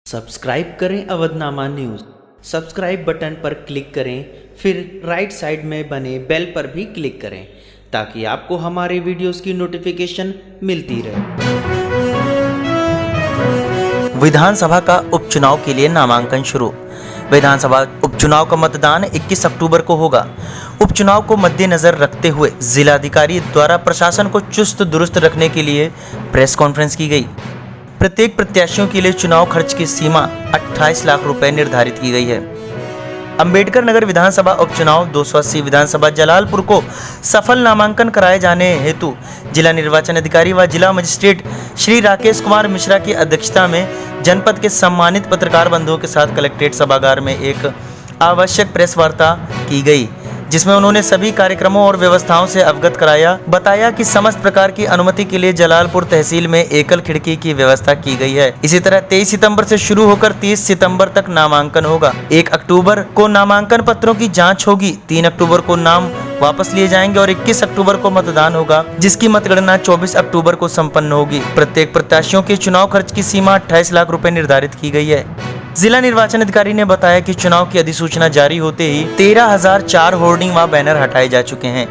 Subscribe करें Avadhnama news. Subscribe button पर click करें, फिर राइट साइड में बने बेल पर भी क्लिक करें ताकि आपको हमारे वीडियोस की नोटिफिकेशन मिलती रहे। विधानसभा का उपचुनाव के लिए नामांकन शुरू। विधानसभा उपचुनाव का मतदान 21 अक्टूबर को होगा। उपचुनाव को मद्देनजर रखते हुए जिलाधिकारी द्वारा प्रशासन को चुस्त दुरुस्त रखने के लिए प्रेस कॉन्फ्रेंस की गई। प्रत्येक प्रत्याशियों के लिए चुनाव खर्च की सीमा 28 लाख रुपए निर्धारित की गई है। अंबेडकर नगर विधानसभा उपचुनाव 280 विधानसभा जलालपुर को सफल नामांकन कराए जाने हेतु जिला निर्वाचन अधिकारी व जिला मजिस्ट्रेट श्री राकेश कुमार मिश्रा की अध्यक्षता में जनपद के सम्मानित पत्रकार बंधुओं के साथ कलेक्ट्रेट सभागार में एक आवश्यक प्रेस वार्ता की गई, जिसमें उन्होंने सभी कार्यक्रमों और व्यवस्थाओं से अवगत कराया। बताया कि समस्त प्रकार की अनुमति के लिए जलालपुर तहसील में एकल खिड़की की व्यवस्था की गई है। इसी तरह 23 सितंबर से शुरू होकर 30 सितंबर तक नामांकन होगा। 1 अक्टूबर को नामांकन पत्रों की जांच होगी। 3 अक्टूबर को नाम वापस लिए जाएंगे और 21 अक्टूबर को मतदान होगा, जिसकी मतगणना 24 अक्टूबर को संपन्न होगी। प्रत्येक प्रत्याशियों के चुनाव खर्च की सीमा 28 लाख रुपए निर्धारित की गई है। जिला निर्वाचन अधिकारी ने बताया कि चुनाव की अधिसूचना जारी होते ही 13,004 होर्डिंग व बैनर हटाए जा चुके हैं।